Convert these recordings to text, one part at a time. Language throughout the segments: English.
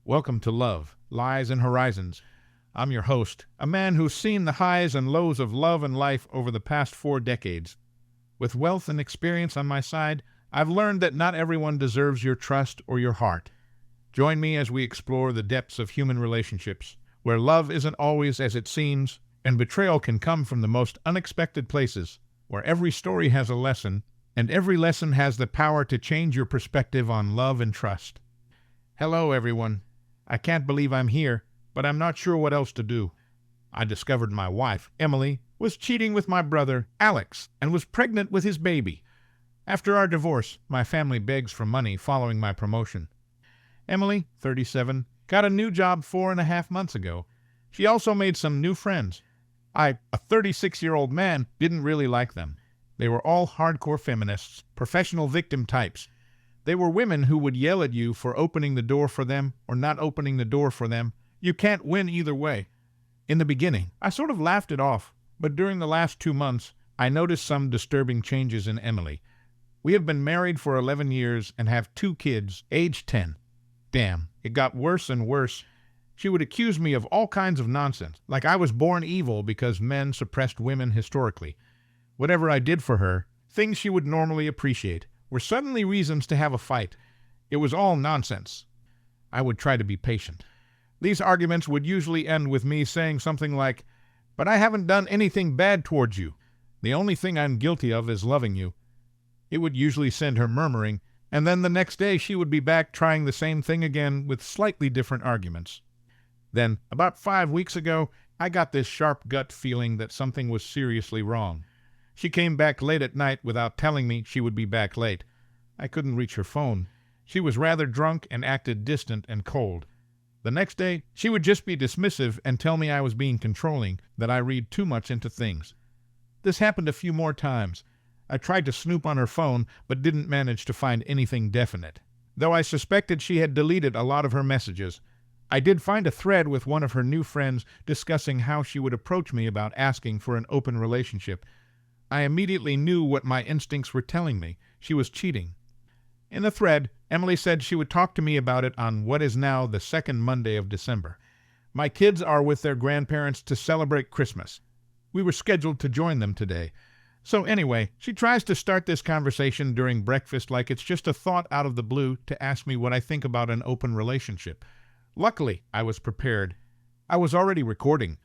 Welcome to Love, Lies, and Horizons. I'm your host, a man who's seen the highs and lows of love and life over the past 4 decades. With wealth and experience on my side, I've learned that not everyone deserves your trust or your heart. Join me as we explore the depths of human relationships, where love isn't always as it seems, and betrayal can come from the most unexpected places, where every story has a lesson, and every lesson has the power to change your perspective on love and trust. Hello, everyone. I can't believe I'm here, but I'm not sure what else to do. I discovered my wife, Emily, was cheating with my brother, Alex, and was pregnant with his baby. After our divorce, my family begs for money following my promotion. Emily, 37, got a new job 4.5 months ago. She also made some new friends. I, a 36-year-old man, didn't really like them. They were all hardcore feminists, professional victim types. They were women who would yell at you for opening the door for them or not opening the door for them. You can't win either way. In the beginning, I sort of laughed it off, but during the last 2 months, I noticed some disturbing changes in Emily. We have been married for 11 years and have 2 kids, aged 10. Damn, it got worse and worse. She would accuse me of all kinds of nonsense, like I was born evil because men suppressed women historically. Whatever I did for her, things she would normally appreciate, were suddenly reasons to have a fight. It was all nonsense. I would try to be patient. These arguments would usually end with me saying something like, "But I haven't done anything bad towards you. The only thing I'm guilty of is loving you." It would usually send her murmuring, and then the next day she would be back trying the same thing again with slightly different arguments. Then, about 5 weeks ago, I got this sharp gut feeling that something was seriously wrong. She came back late at night without telling me she would be back late. I couldn't reach her phone. She was rather drunk and acted distant and cold. The next day, she would just be dismissive and tell me I was being controlling, that I read too much into things. This happened a few more times. I tried to snoop on her phone, but didn't manage to find anything definite. Though I suspected she had deleted a lot of her messages, I did find a thread with one of her new friends discussing how she would approach me about asking for an open relationship. I immediately knew what my instincts were telling me. She was cheating. In the thread, Emily said she would talk to me about it on what is now the second Monday of December. My kids are with their grandparents to celebrate Christmas. We were scheduled to join them today. So anyway, she tries to start this conversation during breakfast like it's just a thought out of the blue to ask me what I think about an open relationship. Luckily, I was prepared. I was already recording.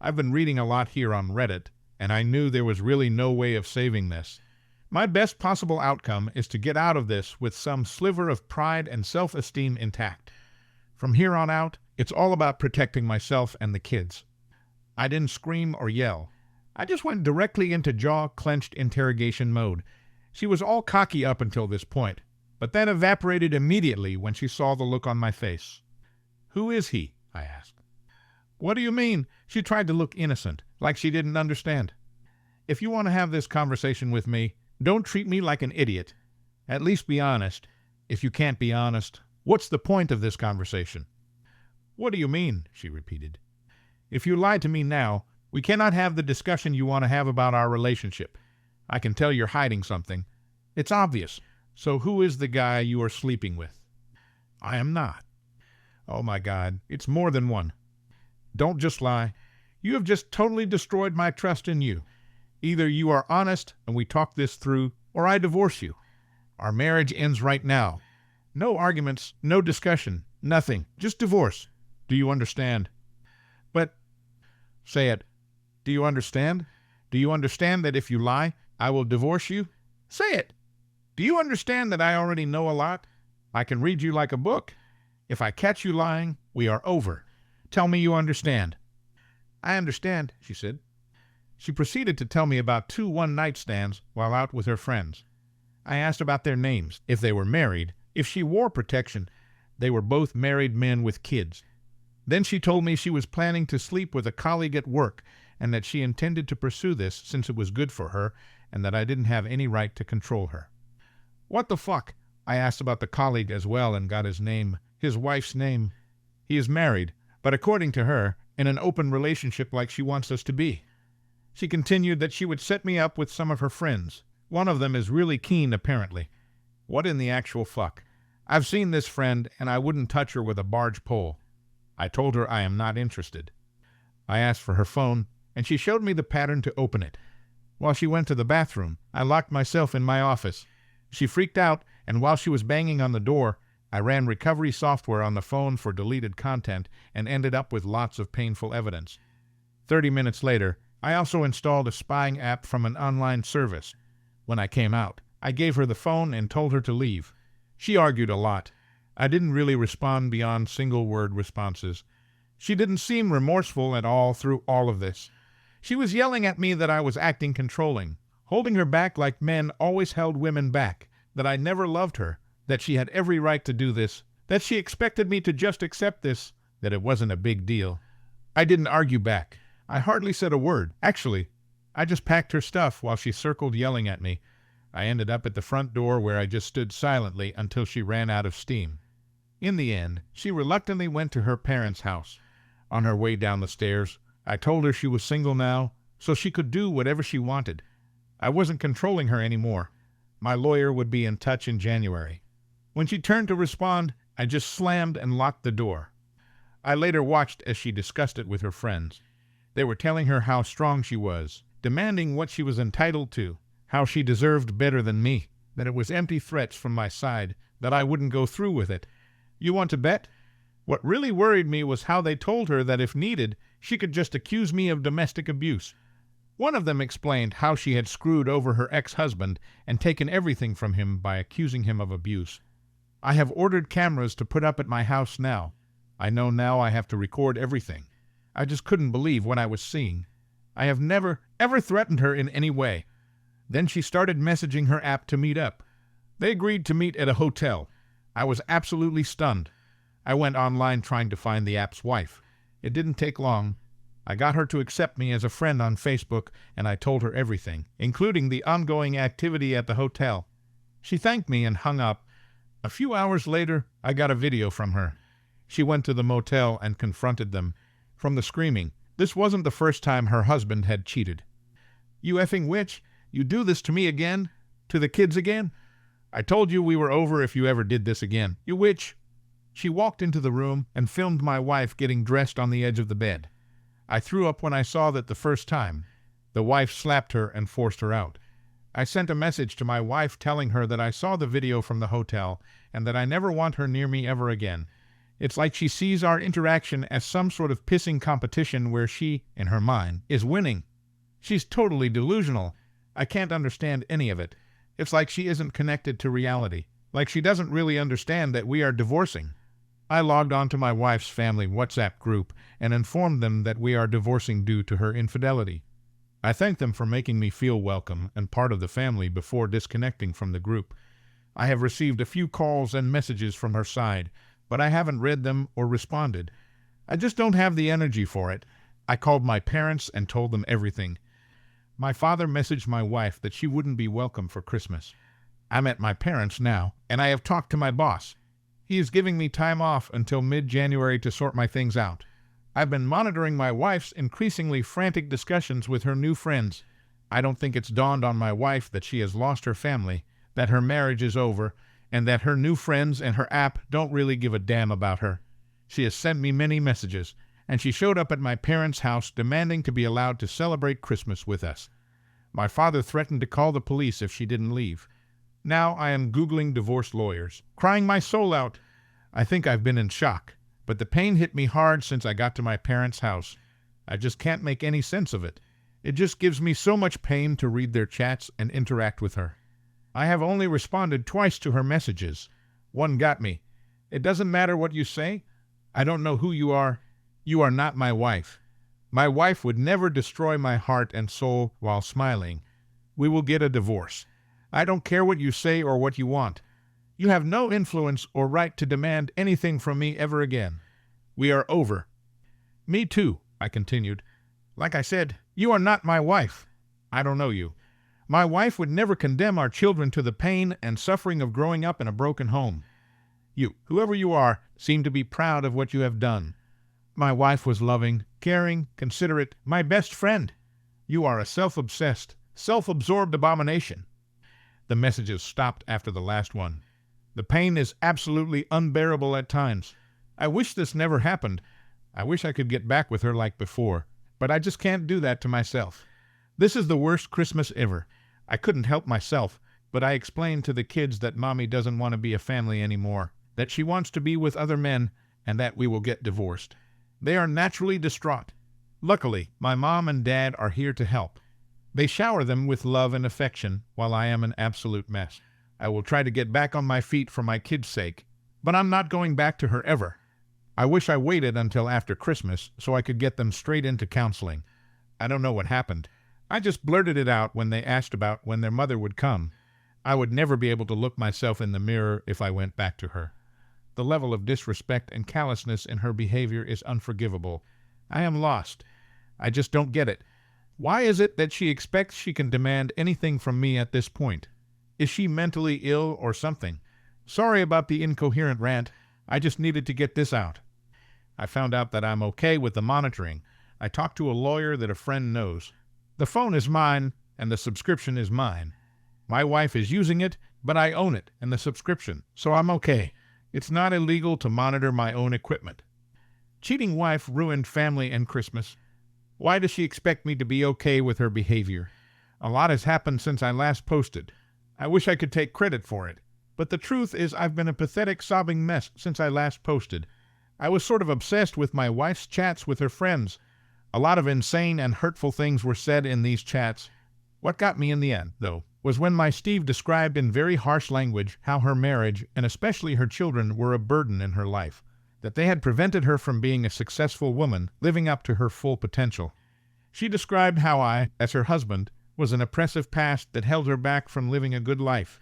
I've been reading a lot here on Reddit, and I knew there was really no way of saving this. My best possible outcome is to get out of this with some sliver of pride and self-esteem intact. From here on out, it's all about protecting myself and the kids. I didn't scream or yell. I just went directly into jaw-clenched interrogation mode. She was all cocky up until this point, but then evaporated immediately when she saw the look on my face. "Who is he?" I asked. "What do you mean?" She tried to look innocent, like she didn't understand. "If you want to have this conversation with me, don't treat me like an idiot. At least be honest. If you can't be honest, what's the point of this conversation?" "What do you mean?" she repeated. "If you lie to me now, we cannot have the discussion you want to have about our relationship. I can tell you're hiding something. It's obvious. So who is the guy you are sleeping with?" "I am not." "Oh my God, it's more than one. Don't just lie. You have just totally destroyed my trust in you. Either you are honest and we talk this through, or I divorce you. Our marriage ends right now. No arguments, no discussion, nothing. Just divorce. Do you understand?" "But—" "Say it. Do you understand? Do you understand that if you lie, I will divorce you? Say it. Do you understand that I already know a lot? I can read you like a book. If I catch you lying, we are over. Tell me you understand." "I understand," she said. She proceeded to tell me about 2 one-night stands while out with her friends. I asked about their names, if they were married, if she wore protection. They were both married men with kids. Then she told me she was planning to sleep with a colleague at work and that she intended to pursue this since it was good for her and that I didn't have any right to control her. "What the fuck?" I asked about the colleague as well and got his name, his wife's name. He is married, but according to her, in an open relationship like she wants us to be. She continued that she would set me up with some of her friends. One of them is really keen, apparently. What in the actual fuck? I've seen this friend, and I wouldn't touch her with a barge pole. I told her I am not interested. I asked for her phone, and she showed me the pattern to open it. While she went to the bathroom, I locked myself in my office. She freaked out, and while she was banging on the door, I ran recovery software on the phone for deleted content and ended up with lots of painful evidence. 30 minutes later, I also installed a spying app from an online service. When I came out, I gave her the phone and told her to leave. She argued a lot. I didn't really respond beyond single-word responses. She didn't seem remorseful at all through all of this. She was yelling at me that I was acting controlling, holding her back like men always held women back, that I never loved her, that she had every right to do this, that she expected me to just accept this, that it wasn't a big deal. I didn't argue back. I hardly said a word. Actually, I just packed her stuff while she circled yelling at me. I ended up at the front door where I just stood silently until she ran out of steam. In the end, she reluctantly went to her parents' house. On her way down the stairs, I told her she was single now, so she could do whatever she wanted. I wasn't controlling her anymore. My lawyer would be in touch in January. When she turned to respond, I just slammed and locked the door. I later watched as she discussed it with her friends. They were telling her how strong she was, demanding what she was entitled to, how she deserved better than me, that it was empty threats from my side, that I wouldn't go through with it. You want to bet? What really worried me was how they told her that if needed, she could just accuse me of domestic abuse. One of them explained how she had screwed over her ex-husband and taken everything from him by accusing him of abuse. I have ordered cameras to put up at my house now. I know now I have to record everything. I just couldn't believe what I was seeing. I have never, ever threatened her in any way. Then she started messaging her app to meet up. They agreed to meet at a hotel. I was absolutely stunned. I went online trying to find the app's wife. It didn't take long. I got her to accept me as a friend on Facebook, and I told her everything, including the ongoing activity at the hotel. She thanked me and hung up. A few hours later, I got a video from her. She went to the motel and confronted them. From the screaming, this wasn't the first time her husband had cheated. "You effing witch! You do this to me again? To the kids again? I told you we were over if you ever did this again. You witch!" She walked into the room and filmed my wife getting dressed on the edge of the bed. I threw up when I saw that the first time. The wife slapped her and forced her out. I sent a message to my wife telling her that I saw the video from the hotel and that I never want her near me ever again. It's like she sees our interaction as some sort of pissing competition where she, in her mind, is winning. She's totally delusional. I can't understand any of it. It's like she isn't connected to reality. Like she doesn't really understand that we are divorcing. I logged on to my wife's family WhatsApp group and informed them that we are divorcing due to her infidelity. I thanked them for making me feel welcome and part of the family before disconnecting from the group. I have received a few calls and messages from her side, but I haven't read them or responded. I just don't have the energy for it. I called my parents and told them everything. My father messaged my wife that she wouldn't be welcome for Christmas. I'm at my parents' now, and I have talked to my boss. He is giving me time off until mid-January to sort my things out. I've been monitoring my wife's increasingly frantic discussions with her new friends. I don't think it's dawned on my wife that she has lost her family, that her marriage is over, and that her new friends and her app don't really give a damn about her. She has sent me many messages, and she showed up at my parents' house demanding to be allowed to celebrate Christmas with us. My father threatened to call the police if she didn't leave. Now I am Googling divorce lawyers, crying my soul out. I think I've been in shock, but the pain hit me hard since I got to my parents' house. I just can't make any sense of it. It just gives me so much pain to read their chats and interact with her. I have only responded twice to her messages. One got me. "It doesn't matter what you say. I don't know who you are. You are not my wife. My wife would never destroy my heart and soul while smiling. We will get a divorce. I don't care what you say or what you want. You have no influence or right to demand anything from me ever again. We are over." "Me too," I continued. "Like I said, you are not my wife. I don't know you. My wife would never condemn our children to the pain and suffering of growing up in a broken home. You, whoever you are, seem to be proud of what you have done. My wife was loving, caring, considerate, my best friend. You are a self-obsessed, self-absorbed abomination." The messages stopped after the last one. The pain is absolutely unbearable at times. I wish this never happened. I wish I could get back with her like before, but I just can't do that to myself. This is the worst Christmas ever. I couldn't help myself, but I explained to the kids that Mommy doesn't want to be a family anymore, that she wants to be with other men, and that we will get divorced. They are naturally distraught. Luckily, my mom and dad are here to help. They shower them with love and affection while I am an absolute mess. I will try to get back on my feet for my kids' sake, but I'm not going back to her ever. I wish I waited until after Christmas so I could get them straight into counseling. I don't know what happened. I just blurted it out when they asked about when their mother would come. I would never be able to look myself in the mirror if I went back to her. The level of disrespect and callousness in her behavior is unforgivable. I am lost. I just don't get it. Why is it that she expects she can demand anything from me at this point? Is she mentally ill or something? Sorry about the incoherent rant. I just needed to get this out. I found out that I'm okay with the monitoring. I talked to a lawyer that a friend knows. The phone is mine, and the subscription is mine. My wife is using it, but I own it and the subscription, so I'm okay. It's not illegal to monitor my own equipment. Cheating wife ruined family and Christmas. Why does she expect me to be okay with her behavior? A lot has happened since I last posted. I wish I could take credit for it, but the truth is I've been a pathetic, sobbing mess since I last posted. I was sort of obsessed with my wife's chats with her friends. A lot of insane and hurtful things were said in these chats. What got me in the end, though, was when my Steve described in very harsh language how her marriage, and especially her children, were a burden in her life, that they had prevented her from being a successful woman, living up to her full potential. She described how I, as her husband, was an oppressive past that held her back from living a good life.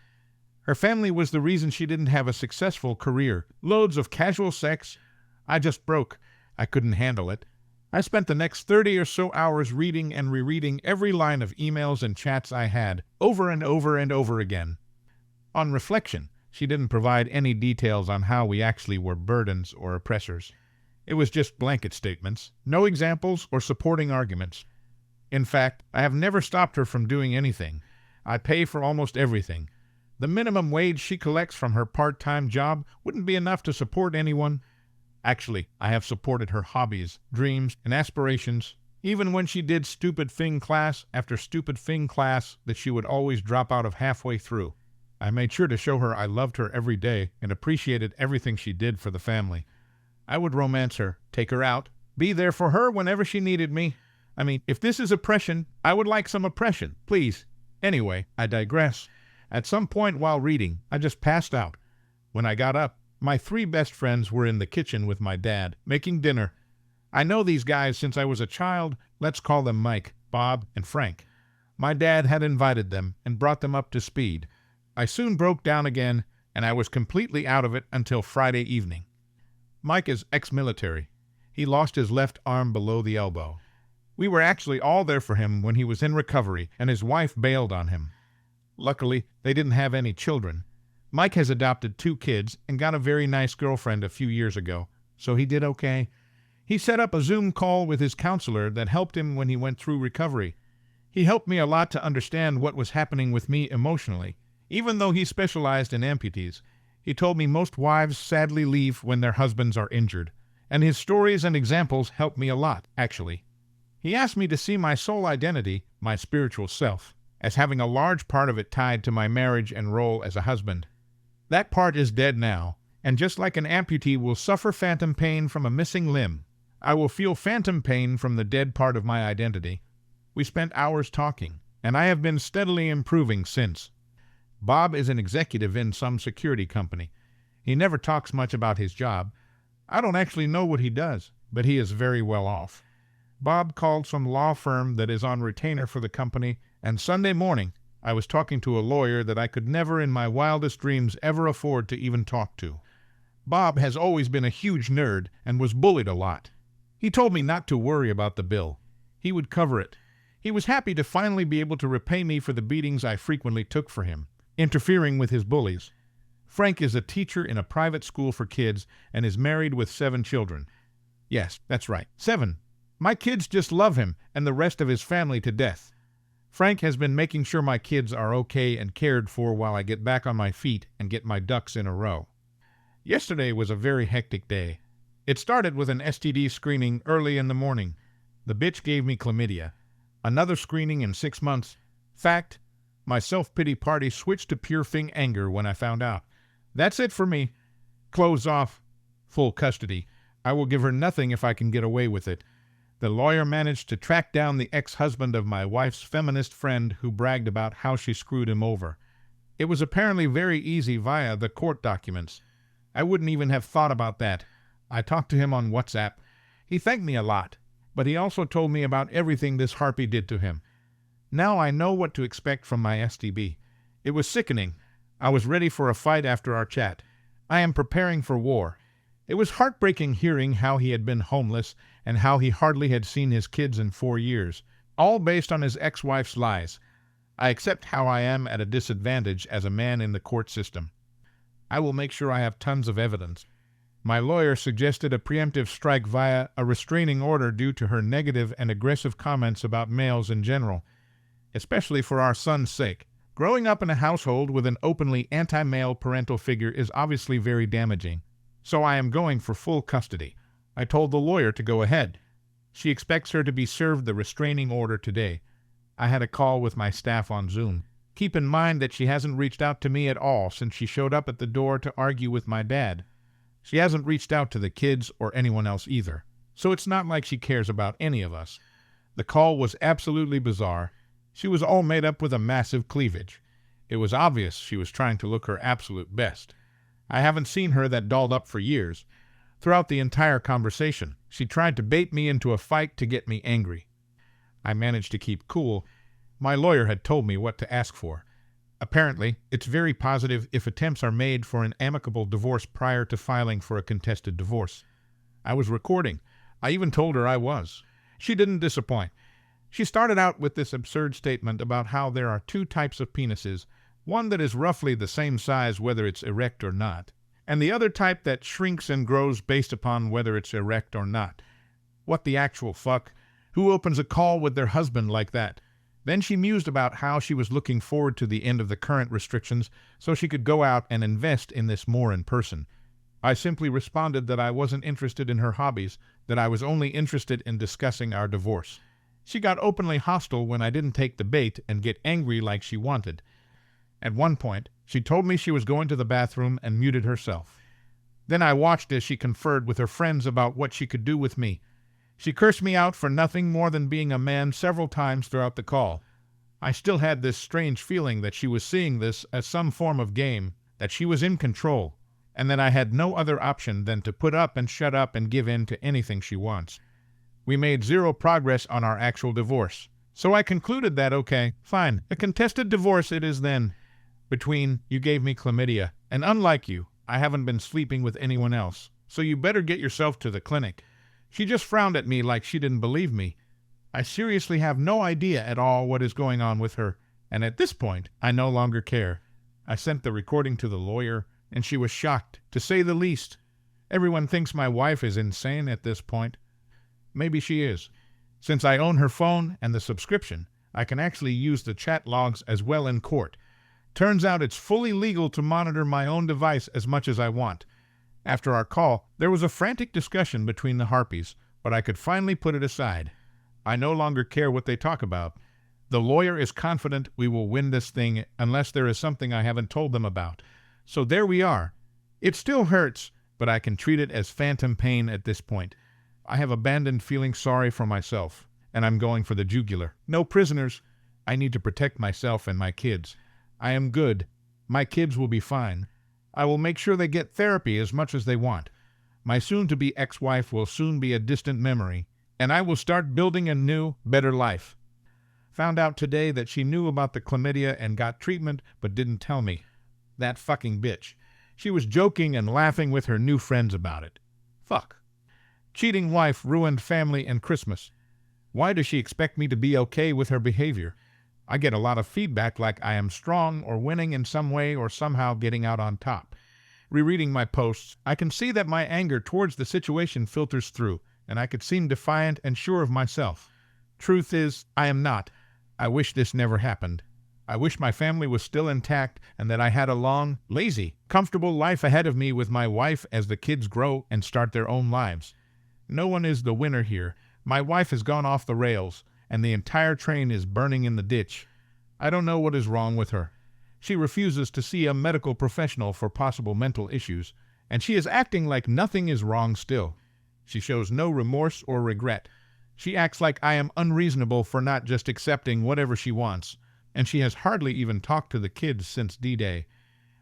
Her family was the reason she didn't have a successful career. Loads of casual sex. I just broke. I couldn't handle it. I spent the next 30 or so hours reading and rereading every line of emails and chats I had, over and over and over again. On reflection, she didn't provide any details on how we actually were burdens or oppressors. It was just blanket statements, no examples or supporting arguments. In fact, I have never stopped her from doing anything. I pay for almost everything. The minimum wage she collects from her part-time job wouldn't be enough to support anyone. Actually, I have supported her hobbies, dreams, and aspirations, even when she did stupid thing class after stupid thing class that she would always drop out of halfway through. I made sure to show her I loved her every day and appreciated everything she did for the family. I would romance her, take her out, be there for her whenever she needed me. I mean, if this is oppression, I would like some oppression, please. Anyway, I digress. At some point while reading, I just passed out. When I got up, my 3 best friends were in the kitchen with my dad, making dinner. I know these guys since I was a child. Let's call them Mike, Bob, and Frank. My dad had invited them and brought them up to speed. I soon broke down again, and I was completely out of it until Friday evening. Mike is ex-military. He lost his left arm below the elbow. We were actually all there for him when he was in recovery, and his wife bailed on him. Luckily, they didn't have any children. Mike has adopted 2 kids and got a very nice girlfriend a few years ago, so he did okay. He set up a Zoom call with his counselor that helped him when he went through recovery. He helped me a lot to understand what was happening with me emotionally. Even though he specialized in amputees, he told me most wives sadly leave when their husbands are injured, and his stories and examples helped me a lot, actually. He asked me to see my soul identity, my spiritual self, as having a large part of it tied to my marriage and role as a husband. That part is dead now, and just like an amputee will suffer phantom pain from a missing limb, I will feel phantom pain from the dead part of my identity. We spent hours talking, and I have been steadily improving since. Bob is an executive in some security company. He never talks much about his job. I don't actually know what he does, but he is very well off. Bob called some law firm that is on retainer for the company, and Sunday morning I was talking to a lawyer that I could never in my wildest dreams ever afford to even talk to. Bob has always been a huge nerd and was bullied a lot. He told me not to worry about the bill. He would cover it. He was happy to finally be able to repay me for the beatings I frequently took for him, interfering with his bullies. Frank is a teacher in a private school for kids and is married with 7 children. Yes, that's right, 7. My kids just love him and the rest of his family to death. Frank has been making sure my kids are okay and cared for while I get back on my feet and get my ducks in a row. Yesterday was a very hectic day. It started with an STD screening early in the morning. The bitch gave me chlamydia. Another screening in 6 months. Fact, my self-pity party switched to pure fing anger when I found out. That's it for me. Clothes off. Full custody. I will give her nothing if I can get away with it. The lawyer managed to track down the ex-husband of my wife's feminist friend who bragged about how she screwed him over. It was apparently very easy via the court documents. I wouldn't even have thought about that. I talked to him on WhatsApp. He thanked me a lot, but he also told me about everything this harpy did to him. Now I know what to expect from my STB. It was sickening. I was ready for a fight after our chat. I am preparing for war. It was heartbreaking hearing how he had been homeless and how he hardly had seen his kids in 4 years, all based on his ex-wife's lies. I accept how I am at a disadvantage as a man in the court system. I will make sure I have tons of evidence. My lawyer suggested a preemptive strike via a restraining order due to her negative and aggressive comments about males in general, especially for our son's sake. Growing up in a household with an openly anti-male parental figure is obviously very damaging. So I am going for full custody. I told the lawyer to go ahead. She expects her to be served the restraining order today. I had a call with my staff on Zoom. Keep in mind that she hasn't reached out to me at all since she showed up at the door to argue with my dad. She hasn't reached out to the kids or anyone else either. So it's not like she cares about any of us. The call was absolutely bizarre. She was all made up with a massive cleavage. It was obvious she was trying to look her absolute best. I haven't seen her that dolled up for years. Throughout the entire conversation, she tried to bait me into a fight to get me angry. I managed to keep cool. My lawyer had told me what to ask for. Apparently, it's very positive if attempts are made for an amicable divorce prior to filing for a contested divorce. I was recording. I even told her I was. She didn't disappoint. She started out with this absurd statement about how there are 2 types of penises, one that is roughly the same size whether it's erect or not, and the other type that shrinks and grows based upon whether it's erect or not. What the actual fuck? Who opens a call with their husband like that? Then she mused about how she was looking forward to the end of the current restrictions so she could go out and invest in this more in person. I simply responded that I wasn't interested in her hobbies, that I was only interested in discussing our divorce. She got openly hostile when I didn't take the bait and get angry like she wanted. At one point, she told me she was going to the bathroom and muted herself. Then I watched as she conferred with her friends about what she could do with me. She cursed me out for nothing more than being a man several times throughout the call. I still had this strange feeling that she was seeing this as some form of game, that she was in control, and that I had no other option than to put up and shut up and give in to anything she wants. We made zero progress on our actual divorce. So I concluded that, okay, fine, a contested divorce it is then. Between, you gave me chlamydia, and unlike you, I haven't been sleeping with anyone else, so you better get yourself to the clinic. She just frowned at me like she didn't believe me. I seriously have no idea at all what is going on with her, and at this point, I no longer care. I sent the recording to the lawyer, and she was shocked, to say the least. Everyone thinks my wife is insane at this point. Maybe she is. Since I own her phone and the subscription, I can actually use the chat logs as well in court. Turns out it's fully legal to monitor my own device as much as I want. After our call, there was a frantic discussion between the harpies, but I could finally put it aside. I no longer care what they talk about. The lawyer is confident we will win this thing unless there is something I haven't told them about. So there we are. It still hurts, but I can treat it as phantom pain at this point. I have abandoned feeling sorry for myself, and I'm going for the jugular. No prisoners. I need to protect myself and my kids. I am good. My kids will be fine. I will make sure they get therapy as much as they want. My soon-to-be ex-wife will soon be a distant memory, and I will start building a new, better life. Found out today that she knew about the chlamydia and got treatment but didn't tell me. That fucking bitch. She was joking and laughing with her new friends about it. Fuck. Cheating wife ruined family and Christmas. Why does she expect me to be okay with her behavior? I get a lot of feedback like I am strong or winning in some way or somehow getting out on top. Rereading my posts, I can see that my anger towards the situation filters through, and I could seem defiant and sure of myself. Truth is, I am not. I wish this never happened. I wish my family was still intact and that I had a long, lazy, comfortable life ahead of me with my wife as the kids grow and start their own lives. No one is the winner here. My wife has gone off the rails, and the entire train is burning in the ditch. I don't know what is wrong with her. She refuses to see a medical professional for possible mental issues, and she is acting like nothing is wrong still. She shows no remorse or regret. She acts like I am unreasonable for not just accepting whatever she wants, and she has hardly even talked to the kids since D-Day.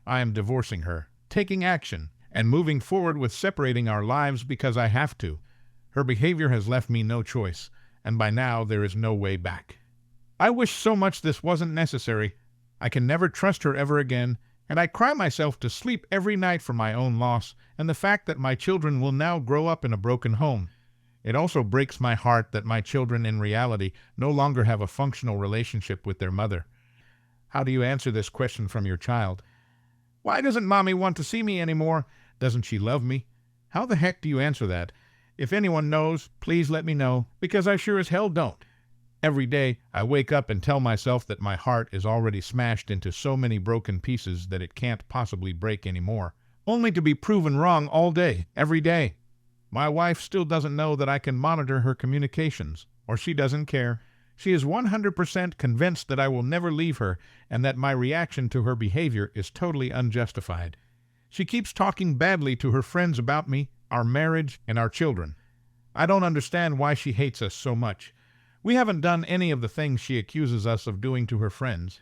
I am divorcing her, taking action, and moving forward with separating our lives because I have to. Her behavior has left me no choice, and by now there is no way back. I wish so much this wasn't necessary. I can never trust her ever again, and I cry myself to sleep every night for my own loss and the fact that my children will now grow up in a broken home. It also breaks my heart that my children in reality no longer have a functional relationship with their mother. How do you answer this question from your child? Why doesn't Mommy want to see me anymore? Doesn't she love me? How the heck do you answer that? If anyone knows, please let me know, because I sure as hell don't. Every day, I wake up and tell myself that my heart is already smashed into so many broken pieces that it can't possibly break anymore, only to be proven wrong all day, every day. My wife still doesn't know that I can monitor her communications, or she doesn't care. She is 100% convinced that I will never leave her and that my reaction to her behavior is totally unjustified. She keeps talking badly to her friends about me, our marriage, and our children. I don't understand why she hates us so much. We haven't done any of the things she accuses us of doing to her friends.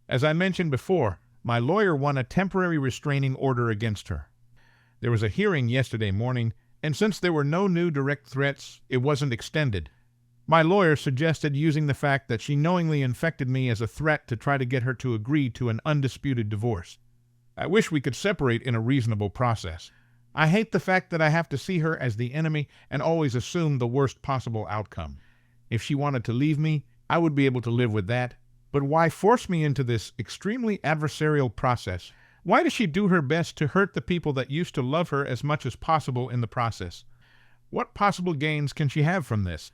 As I mentioned before, my lawyer won a temporary restraining order against her. There was a hearing yesterday morning, and since there were no new direct threats, it wasn't extended. My lawyer suggested using the fact that she knowingly infected me as a threat to try to get her to agree to an undisputed divorce. I wish we could separate in a reasonable process. I hate the fact that I have to see her as the enemy and always assume the worst possible outcome. If she wanted to leave me, I would be able to live with that. But why force me into this extremely adversarial process? Why does she do her best to hurt the people that used to love her as much as possible in the process? What possible gains can she have from this?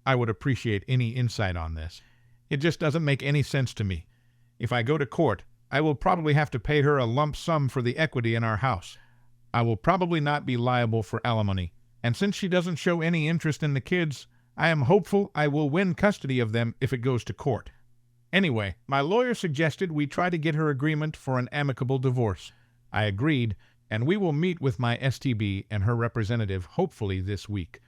I would appreciate any insight on this. It just doesn't make any sense to me. If I go to court, I will probably have to pay her a lump sum for the equity in our house. I will probably not be liable for alimony, and since she doesn't show any interest in the kids, I am hopeful I will win custody of them if it goes to court. Anyway, my lawyer suggested we try to get her agreement for an amicable divorce. I agreed, and we will meet with my STB and her representative hopefully this week.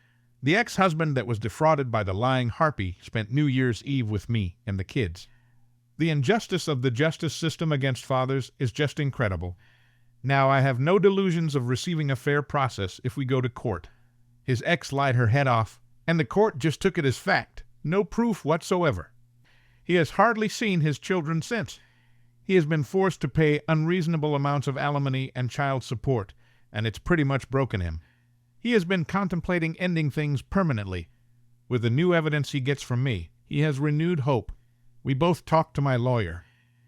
The ex-husband that was defrauded by the lying harpy spent New Year's Eve with me and the kids. The injustice of the justice system against fathers is just incredible. Now I have no delusions of receiving a fair process if we go to court. His ex lied her head off, and the court just took it as fact, no proof whatsoever. He has hardly seen his children since. He has been forced to pay unreasonable amounts of alimony and child support, and it's pretty much broken him. He has been contemplating ending things permanently. With the new evidence he gets from me, he has renewed hope. We both talked to my lawyer.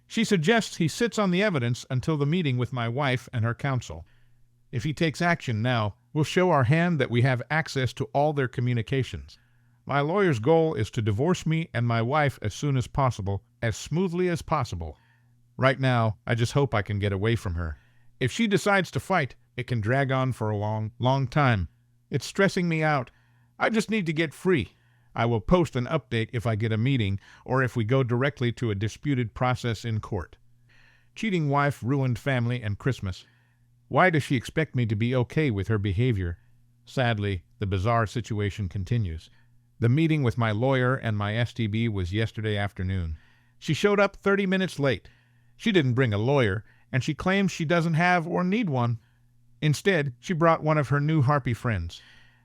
She suggests he sits on the evidence until the meeting with my wife and her counsel. If he takes action now, we'll show our hand that we have access to all their communications. My lawyer's goal is to divorce me and my wife as soon as possible, as smoothly as possible. Right now, I just hope I can get away from her. If she decides to fight, it can drag on for a long, long time. It's stressing me out. I just need to get free. I will post an update if I get a meeting or if we go directly to a disputed process in court. Cheating wife ruined family and Christmas. Why does she expect me to be okay with her behavior? Sadly, the bizarre situation continues. The meeting with my lawyer and my STB was yesterday afternoon. She showed up 30 minutes late. She didn't bring a lawyer, and she claims she doesn't have or need one. Instead, she brought one of her new harpy friends.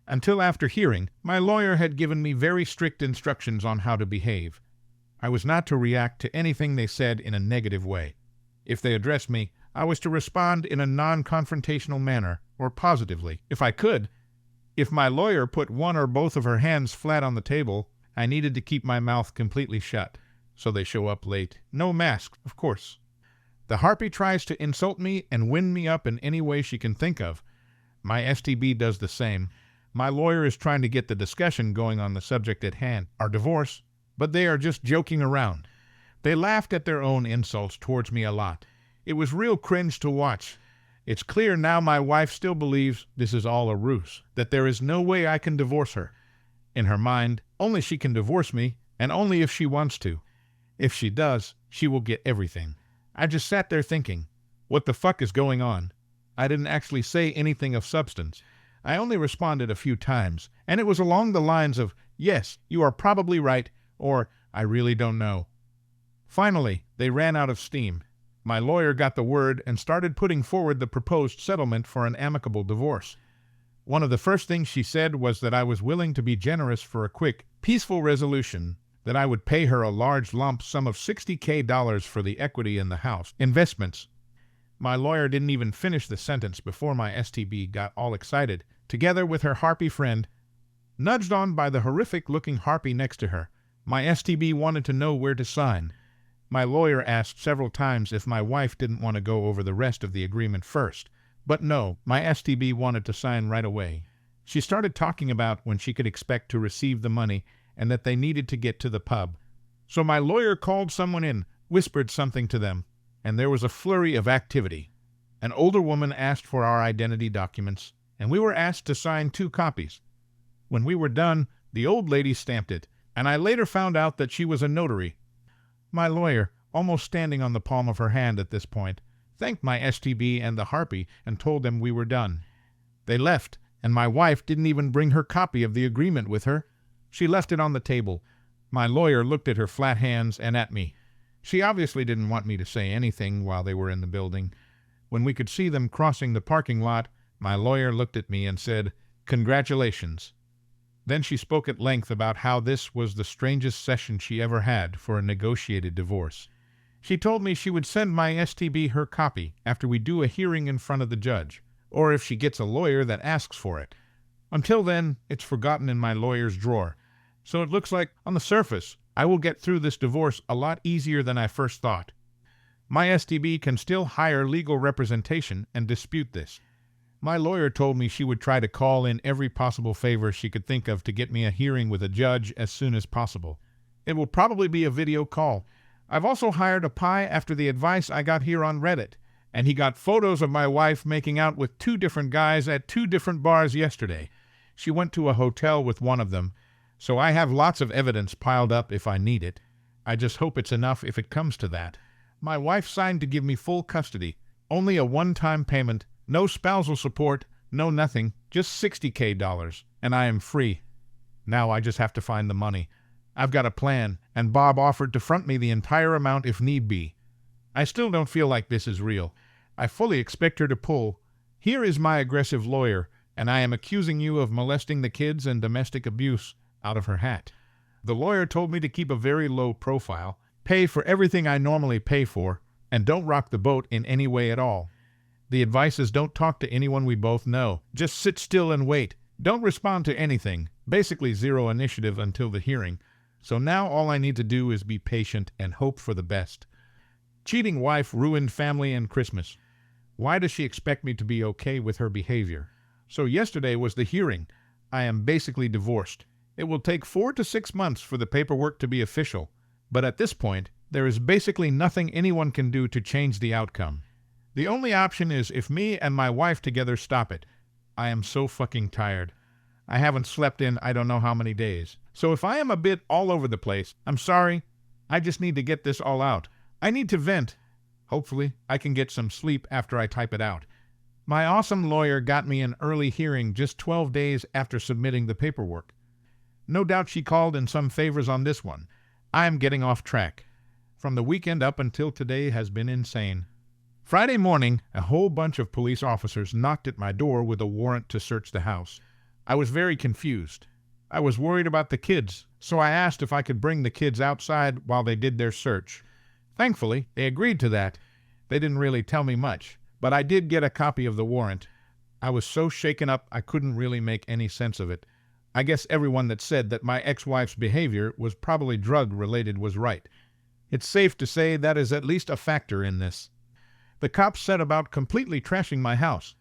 Until after hearing, my lawyer had given me very strict instructions on how to behave. I was not to react to anything they said in a negative way. If they addressed me, I was to respond in a non-confrontational manner, or positively, if I could. If my lawyer put one or both of her hands flat on the table, I needed to keep my mouth completely shut. So they show up late. No mask, of course. The harpy tries to insult me and wind me up in any way she can think of. My STB does the same. My lawyer is trying to get the discussion going on the subject at hand, our divorce. but they are just joking around. They laughed at their own insults towards me a lot. It was real cringe to watch. It's clear now my wife still believes this is all a ruse, that there is no way I can divorce her. In her mind, only she can divorce me, and only if she wants to. If she does, she will get everything. I just sat there thinking, what the fuck is going on? I didn't actually say anything of substance. I only responded a few times, and it was along the lines of, yes, you are probably right, or I really don't know. Finally, they ran out of steam. My lawyer got the word and started putting forward the proposed settlement for an amicable divorce. One of the first things she said was that I was willing to be generous for a quick, peaceful resolution, that I would pay her a large lump sum of $60,000 for the equity in the house, investments. My lawyer didn't even finish the sentence before my STB got all excited, together with her harpy friend. Nudged on by the horrific-looking harpy next to her, my STB wanted to know where to sign. My lawyer asked several times if my wife didn't want to go over the rest of the agreement first. But no, my STB wanted to sign right away. She started talking about when she could expect to receive the money and that they needed to get to the pub. So my lawyer called someone in, whispered something to them, and there was a flurry of activity. An older woman asked for our identity documents, and we were asked to sign 2 copies. When we were done, the old lady stamped it, and I later found out that she was a notary. My lawyer, almost standing on the palm of her hand at this point, thanked my STB and the harpy and told them we were done. They left, and my wife didn't even bring her copy of the agreement with her. She left it on the table. My lawyer looked at her flat hands and at me. She obviously didn't want me to say anything while they were in the building. When we could see them crossing the parking lot, my lawyer looked at me and said, "Congratulations." Then she spoke at length about how this was the strangest session she ever had for a negotiated divorce. She told me she would send my STB her copy after we do a hearing in front of the judge, or if she gets a lawyer that asks for it. Until then, it's forgotten in my lawyer's drawer. So it looks like, on the surface, I will get through this divorce a lot easier than I first thought. My STB can still hire legal representation and dispute this. My lawyer told me she would try to call in every possible favor she could think of to get me a hearing with a judge as soon as possible. It will probably be a video call. I've also hired a pie after the advice I got here on Reddit, and he got photos of my wife making out with 2 different guys at 2 different bars yesterday. She went to a hotel with one of them, so I have lots of evidence piled up if I need it. I just hope it's enough if it comes to that. My wife signed to give me full custody, only a one-time payment, no spousal support, no nothing, just $60,000, and I am free. Now I just have to find the money. I've got a plan, and Bob offered to front me the entire amount if need be. I still don't feel like this is real. I fully expect her to pull. Here is my aggressive lawyer, and I am accusing you of molesting the kids and domestic abuse out of her hat. The lawyer told me to keep a very low profile, pay for everything I normally pay for, and don't rock the boat in any way at all. The advice is don't talk to anyone we both know. Just sit still and wait. Don't respond to anything. Basically zero initiative until the hearing. So now all I need to do is be patient and hope for the best. Cheating wife ruined family and Christmas. Why does she expect me to be okay with her behavior? So yesterday was the hearing. I am basically divorced. It will take 4 to 6 months for the paperwork to be official. But at this point, there is basically nothing anyone can do to change the outcome. The only option is if me and my wife together stop it. I am so fucking tired. I haven't slept in I don't know how many days. So if I am a bit all over the place, I'm sorry. I just need to get this all out. I need to vent. Hopefully, I can get some sleep after I type it out. My awesome lawyer got me an early hearing just 12 days after submitting the paperwork. No doubt she called in some favors on this one. I am getting off track. From the weekend up until today has been insane. Friday morning, a whole bunch of police officers knocked at my door with a warrant to search the house. I was very confused. I was worried about the kids, so I asked if I could bring the kids outside while they did their search. Thankfully, they agreed to that. They didn't really tell me much, but I did get a copy of the warrant. I was so shaken up I couldn't really make any sense of it. I guess everyone that said that my ex-wife's behavior was probably drug-related was right. It's safe to say that is at least a factor in this. The cops set about completely trashing my house.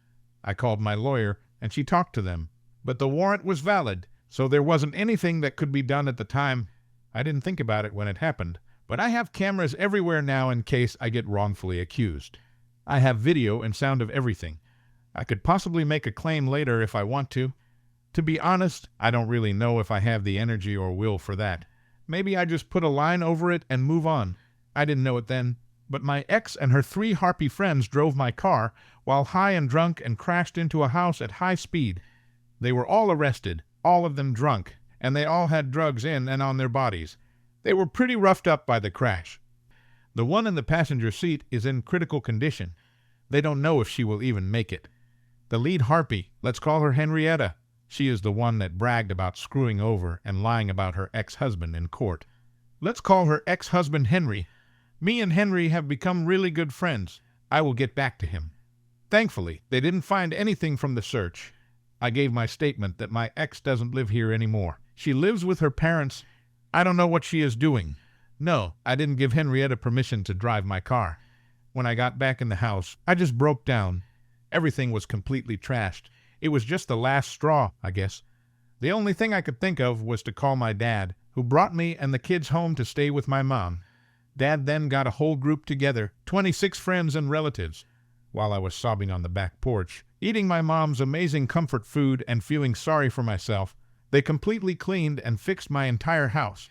I called my lawyer, and she talked to them. But the warrant was valid, so there wasn't anything that could be done at the time. I didn't think about it when it happened, but I have cameras everywhere now in case I get wrongfully accused. I have video and sound of everything. I could possibly make a claim later if I want to. To be honest, I don't really know if I have the energy or will for that. Maybe I just put a line over it and move on. I didn't know it then, but my ex and her 3 harpy friends drove my car while high and drunk and crashed into a house at high speed. They were all arrested, all of them drunk, and they all had drugs in and on their bodies. They were pretty roughed up by the crash. The one in the passenger seat is in critical condition. They don't know if she will even make it. The lead harpy, let's call her Henrietta. She is the one that bragged about screwing over and lying about her ex-husband in court. Let's call her ex-husband Henry. Me and Henry have become really good friends. I will get back to him. Thankfully, they didn't find anything from the search. I gave my statement that my ex doesn't live here anymore. She lives with her parents. I don't know what she is doing. No, I didn't give Henrietta permission to drive my car. When I got back in the house, I just broke down. Everything was completely trashed. It was just the last straw, I guess. The only thing I could think of was to call my dad, who brought me and the kids home to stay with my mom. Dad then got a whole group together, 26 friends and relatives. While I was sobbing on the back porch, eating my mom's amazing comfort food and feeling sorry for myself, they completely cleaned and fixed my entire house.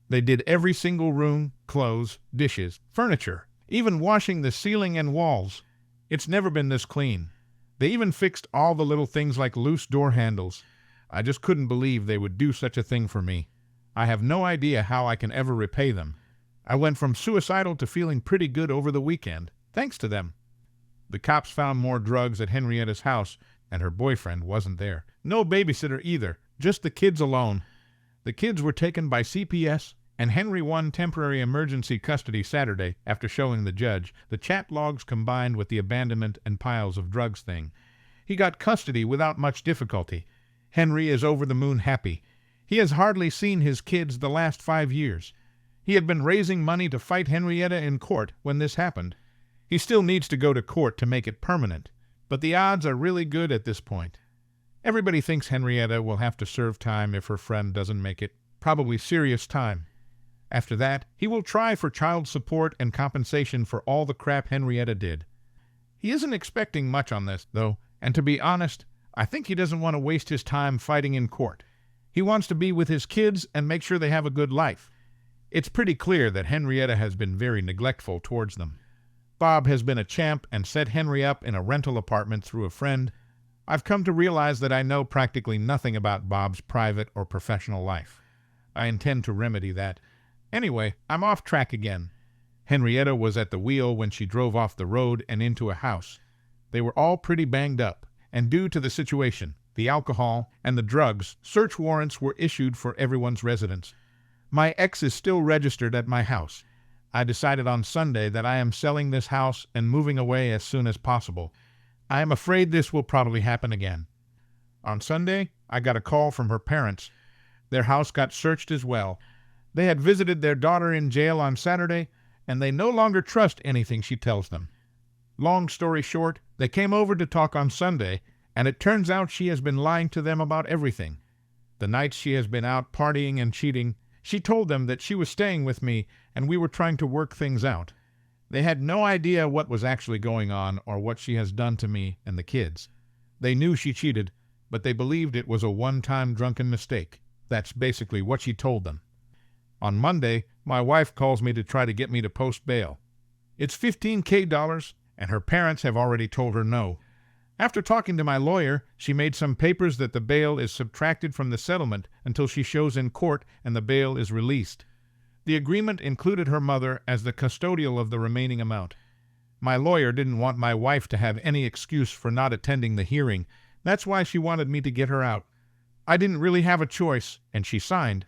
They did every single room, clothes, dishes, furniture, even washing the ceiling and walls. It's never been this clean. They even fixed all the little things like loose door handles. I just couldn't believe they would do such a thing for me. I have no idea how I can ever repay them. I went from suicidal to feeling pretty good over the weekend, thanks to them. The cops found more drugs at Henrietta's house, and her boyfriend wasn't there. No babysitter either, just the kids alone. The kids were taken by CPS, and Henry won temporary emergency custody Saturday after showing the judge the chat logs combined with the abandonment and piles of drugs thing. He got custody without much difficulty. Henry is over the moon happy. He has hardly seen his kids the last 5 years. He had been raising money to fight Henrietta in court when this happened. He still needs to go to court to make it permanent, but the odds are really good at this point. Everybody thinks Henrietta will have to serve time if her friend doesn't make it, probably serious time. After that, he will try for child support and compensation for all the crap Henrietta did. He isn't expecting much on this, though, and to be honest, I think he doesn't want to waste his time fighting in court. He wants to be with his kids and make sure they have a good life. It's pretty clear that Henrietta has been very neglectful towards them. Bob has been a champ and set Henry up in a rental apartment through a friend. I've come to realize that I know practically nothing about Bob's private or professional life. I intend to remedy that. Anyway, I'm off track again. Henrietta was at the wheel when she drove off the road and into a house. They were all pretty banged up, and due to the situation, the alcohol, and the drugs, search warrants were issued for everyone's residence. My ex is still registered at my house. I decided on Sunday that I am selling this house and moving away as soon as possible. I am afraid this will probably happen again. On Sunday, I got a call from her parents. Their house got searched as well. They had visited their daughter in jail on Saturday, and they no longer trust anything she tells them. Long story short, they came over to talk on Sunday, and it turns out she has been lying to them about everything. The nights she has been out partying and cheating, she told them that she was staying with me and we were trying to work things out. They had no idea what was actually going on or what she has done to me and the kids. They knew she cheated, but they believed it was a one-time drunken mistake. That's basically what she told them. On Monday, my wife calls me to try to get me to post bail. It's $15,000, and her parents have already told her no. After talking to my lawyer, she made some papers that the bail is subtracted from the settlement until she shows in court and the bail is released. The agreement included her mother as the custodial of the remaining amount. My lawyer didn't want my wife to have any excuse for not attending the hearing. That's why she wanted me to get her out. I didn't really have a choice, and she signed.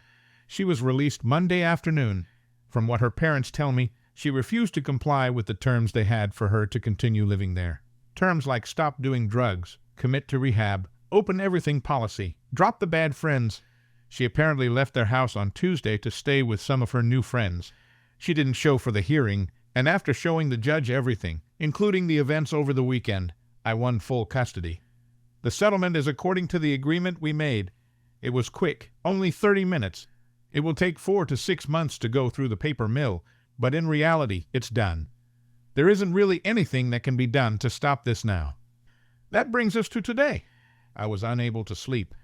She was released Monday afternoon. From what her parents tell me, she refused to comply with the terms they had for her to continue living there. Terms like stop doing drugs, commit to rehab, open everything policy, drop the bad friends. She apparently left their house on Tuesday to stay with some of her new friends. She didn't show for the hearing, and after showing the judge everything, including the events over the weekend, I won full custody. The settlement is according to the agreement we made. It was quick, only 30 minutes. It will take 4 to 6 months to go through the paper mill, but in reality, it's done. There isn't really anything that can be done to stop this now. That brings us to today. I was unable to sleep.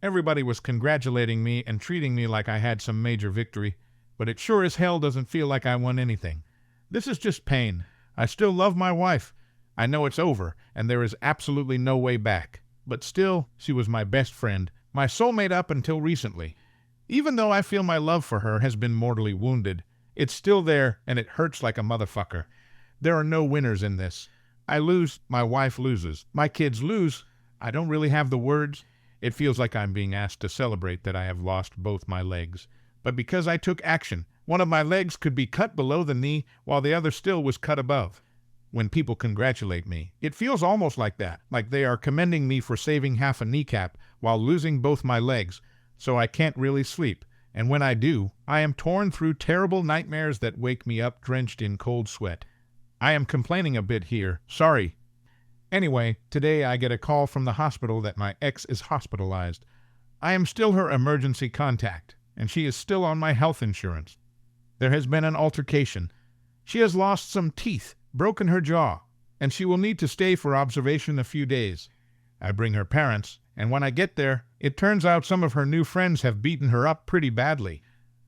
Everybody was congratulating me and treating me like I had some major victory, but it sure as hell doesn't feel like I won anything. This is just pain. I still love my wife. I know it's over, and there is absolutely no way back. But still, she was my best friend, my soulmate up until recently. Even though I feel my love for her has been mortally wounded, it's still there, and it hurts like a motherfucker. There are no winners in this. I lose, my wife loses, my kids lose. I don't really have the words. It feels like I'm being asked to celebrate that I have lost both my legs. But because I took action, one of my legs could be cut below the knee while the other still was cut above. When people congratulate me, it feels almost like that, like they are commending me for saving half a kneecap while losing both my legs, so I can't really sleep. And when I do, I am torn through terrible nightmares that wake me up drenched in cold sweat. I am complaining a bit here, sorry. Anyway, today I get a call from the hospital that my ex is hospitalized. I am still her emergency contact, and she is still on my health insurance. There has been an altercation. She has lost some teeth, broken her jaw, and she will need to stay for observation a few days. I bring her parents, and when I get there, it turns out some of her new friends have beaten her up pretty badly.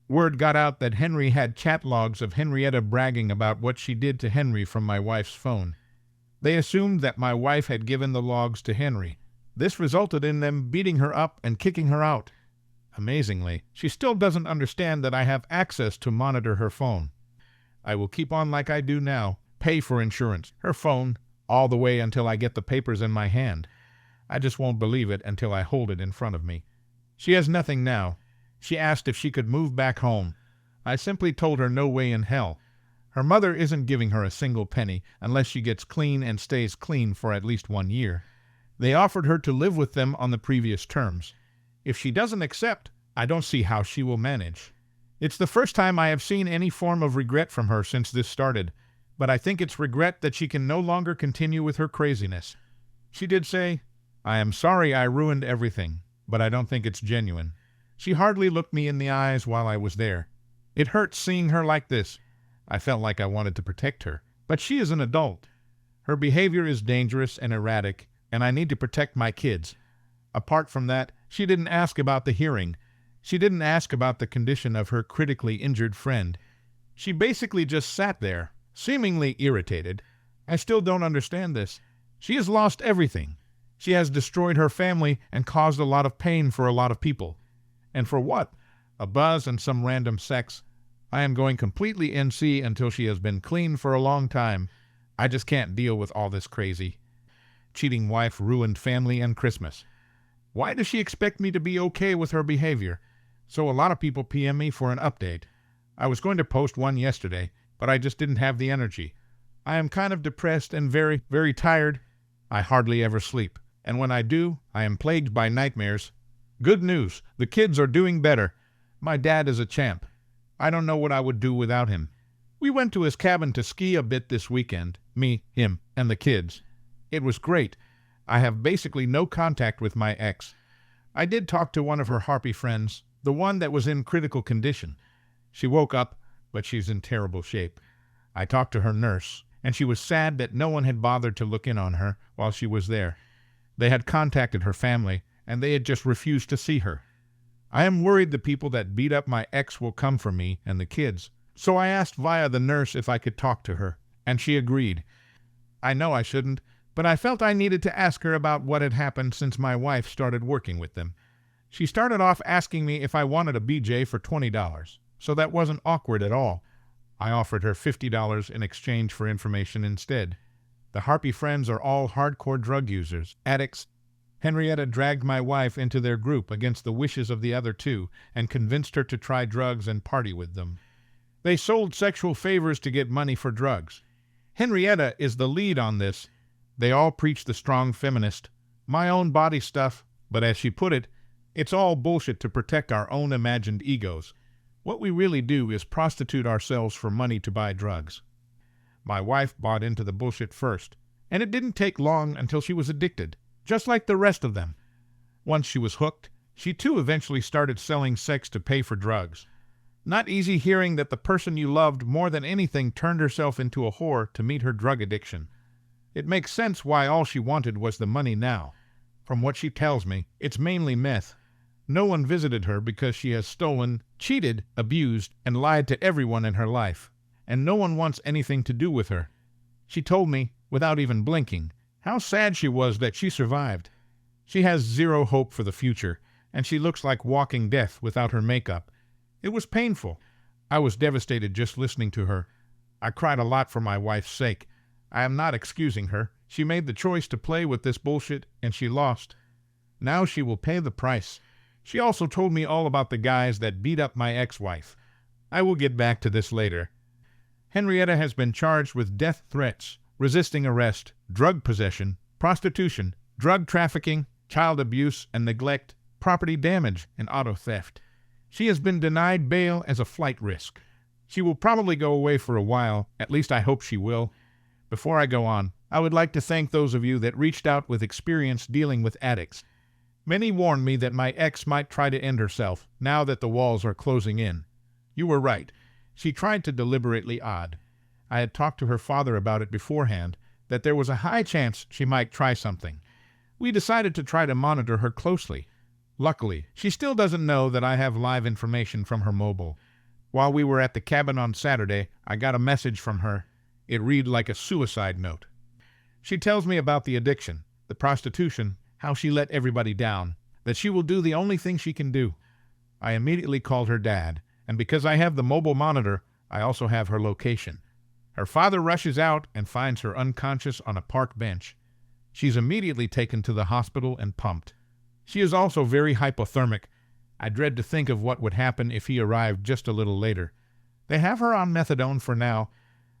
Word got out that Henry had chat logs of Henrietta bragging about what she did to Henry from my wife's phone. They assumed that my wife had given the logs to Henry. This resulted in them beating her up and kicking her out. Amazingly, she still doesn't understand that I have access to monitor her phone. I will keep on like I do now, pay for insurance, her phone, all the way until I get the papers in my hand. I just won't believe it until I hold it in front of me. She has nothing now. She asked if she could move back home. I simply told her no way in hell. Her mother isn't giving her a single penny unless she gets clean and stays clean for at least 1 year. They offered her to live with them on the previous terms. If she doesn't accept, I don't see how she will manage. It's the first time I have seen any form of regret from her since this started, but I think it's regret that she can no longer continue with her craziness. She did say, "I am sorry I ruined everything, but I don't think it's genuine." She hardly looked me in the eyes while I was there. It hurt seeing her like this. I felt like I wanted to protect her, but she is an adult. Her behavior is dangerous and erratic, and I need to protect my kids. Apart from that, she didn't ask about the hearing. She didn't ask about the condition of her critically injured friend. She basically just sat there, seemingly irritated. I still don't understand this. She has lost everything. She has destroyed her family and caused a lot of pain for a lot of people. And for what? A buzz and some random sex. I am going completely NC until she has been clean for a long time. I just can't deal with all this crazy. Cheating wife ruined family and Christmas. Why does she expect me to be okay with her behavior? So a lot of people PM me for an update. I was going to post one yesterday, but I just didn't have the energy. I am kind of depressed and very, very tired. I hardly ever sleep, and when I do, I am plagued by nightmares. Good news, the kids are doing better. My dad is a champ. I don't know what I would do without him. We went to his cabin to ski a bit this weekend, me, him, and the kids. It was great. I have basically no contact with my ex. I did talk to one of her harpy friends, the one that was in critical condition. She woke up, but she's in terrible shape. I talked to her nurse, and she was sad that no one had bothered to look in on her while she was there. They had contacted her family, and they had just refused to see her. I am worried the people that beat up my ex will come for me and the kids, so I asked via the nurse if I could talk to her, and she agreed. I know I shouldn't, but I felt I needed to ask her about what had happened since my wife started working with them. She started off asking me if I wanted a BJ for $20, so that wasn't awkward at all. I offered her $50 in exchange for information instead. The harpy friends are all hardcore drug users, addicts. Henrietta dragged my wife into their group against the wishes of the other two and convinced her to try drugs and party with them. They sold sexual favors to get money for drugs. Henrietta is the lead on this. They all preach the strong feminist, my own body stuff, but as she put it, it's all bullshit to protect our own imagined egos. What we really do is prostitute ourselves for money to buy drugs. My wife bought into the bullshit first, and it didn't take long until she was addicted, just like the rest of them. Once she was hooked, She too eventually started selling sex to pay for drugs. Not easy hearing that the person you loved more than anything turned herself into a whore to meet her drug addiction. It makes sense why all she wanted was the money now. From what she tells me, it's mainly meth. No one visited her because she has stolen, cheated, abused, and lied to everyone in her life, and no one wants anything to do with her. She told me, without even blinking, how sad she was that she survived. She has zero hope for the future, and she looks like walking death without her makeup. It was painful. I was devastated just listening to her. I cried a lot for my wife's sake. I am not excusing her. She made the choice to play with this bullshit, and she lost. Now she will pay the price. She also told me all about the guys that beat up my ex-wife. I will get back to this later. Henrietta has been charged with death threats, resisting arrest, drug possession, prostitution, drug trafficking, child abuse and neglect, property damage, and auto theft. She has been denied bail as a flight risk. She will probably go away for a while, at least I hope she will. Before I go on, I would like to thank those of you that reached out with experience dealing with addicts. Many warned me that my ex might try to end herself, now that the walls are closing in. You were right. She tried to deliberately odd. I had talked to her father about it beforehand, that there was a high chance she might try something. We decided to try to monitor her closely. Luckily, she still doesn't know that I have live information from her mobile. While we were at the cabin on Saturday, I got a message from her. It read like a suicide note. She tells me about the addiction, the prostitution, how she let everybody down, that she will do the only thing she can do. I immediately called her dad, and because I have the mobile monitor, I also have her location. Her father rushes out and finds her unconscious on a park bench. She's immediately taken to the hospital and pumped. She is also very hypothermic. I dread to think of what would happen if he arrived just a little later. They have her on methadone for now.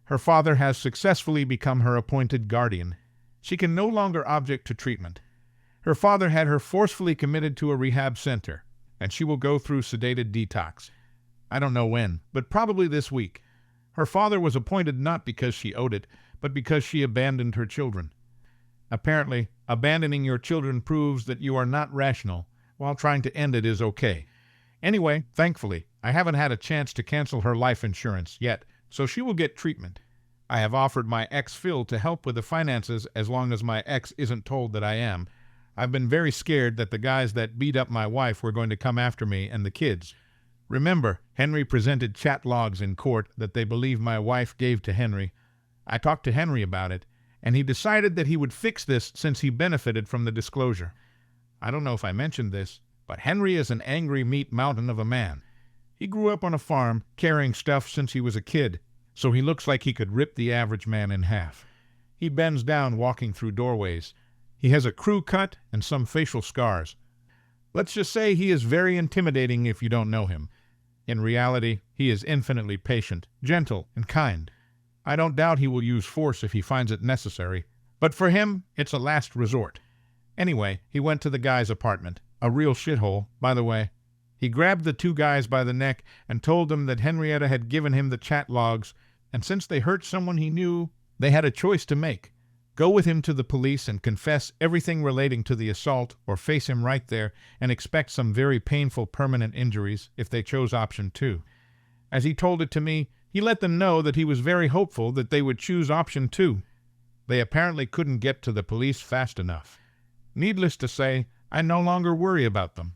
Her father has successfully become her appointed guardian. She can no longer object to treatment. Her father had her forcefully committed to a rehab center, and she will go through sedated detox. I don't know when, but probably this week. Her father was appointed not because she owed it, but because she abandoned her children. Apparently, abandoning your children proves that you are not rational, while trying to end it is okay. Anyway, thankfully, I haven't had a chance to cancel her life insurance yet, so she will get treatment. I have offered my ex Phil to help with the finances as long as my ex isn't told that I am. I've been very scared that the guys that beat up my wife were going to come after me and the kids. Remember, Henry presented chat logs in court that they believe my wife gave to Henry. I talked to Henry about it, and he decided that he would fix this since he benefited from the disclosure. I don't know if I mentioned this, but Henry is an angry meat mountain of a man. He grew up on a farm, carrying stuff since he was a kid, so he looks like he could rip the average man in half. He bends down walking through doorways. He has a crew cut and some facial scars. Let's just say he is very intimidating if you don't know him. In reality, he is infinitely patient, gentle, and kind. I don't doubt he will use force if he finds it necessary, but for him, it's a last resort. Anyway, he went to the guy's apartment, a real shithole, by the way. He grabbed the two guys by the neck and told them that Henrietta had given him the chat logs, and since they hurt someone he knew, they had a choice to make. Go with him to the police and confess everything relating to the assault, or face him right there and expect some very painful permanent injuries if they chose option 2. As he told it to me, he let them know that he was very hopeful that they would choose option 2. They apparently couldn't get to the police fast enough. Needless to say, I no longer worry about them.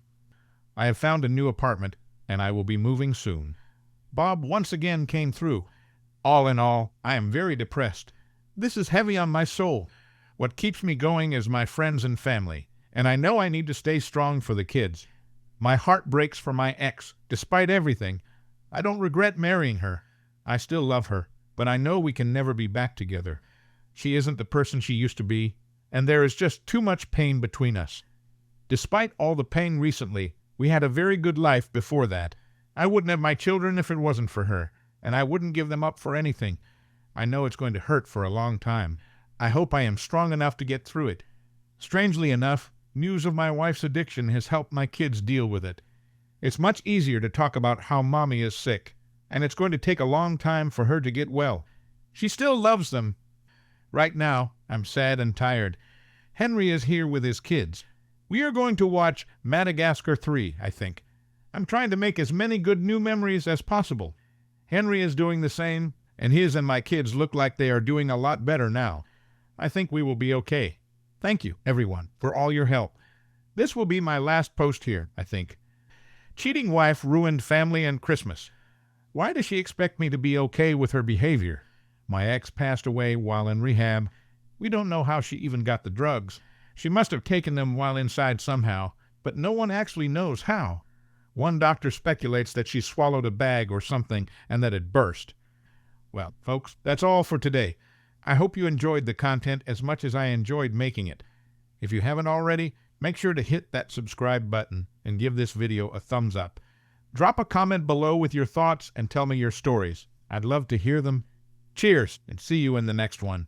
I have found a new apartment, and I will be moving soon. Bob once again came through. All in all, I am very depressed. This is heavy on my soul. What keeps me going is my friends and family, and I know I need to stay strong for the kids. My heart breaks for my ex, despite everything. I don't regret marrying her. I still love her, but I know we can never be back together. She isn't the person she used to be, and there is just too much pain between us. Despite all the pain recently, we had a very good life before that. I wouldn't have my children if it wasn't for her, and I wouldn't give them up for anything. I know it's going to hurt for a long time. I hope I am strong enough to get through it. Strangely enough, news of my wife's addiction has helped my kids deal with it. It's much easier to talk about how Mommy is sick, and it's going to take a long time for her to get well. She still loves them. Right now, I'm sad and tired. Henry is here with his kids. We are going to watch Madagascar 3, I think. I'm trying to make as many good new memories as possible. Henry is doing the same, and his and my kids look like they are doing a lot better now. I think we will be okay. Thank you, everyone, for all your help. This will be my last post here, I think. Cheating wife ruined family and Christmas. Why does she expect me to be okay with her behavior? My ex passed away while in rehab. We don't know how she even got the drugs. She must have taken them while inside somehow, but no one actually knows how. One doctor speculates that she swallowed a bag or something and that it burst. Well, folks, that's all for today. I hope you enjoyed the content as much as I enjoyed making it. If you haven't already, make sure to hit that subscribe button and give this video a thumbs up. Drop a comment below with your thoughts and tell me your stories. I'd love to hear them. Cheers, and see you in the next one.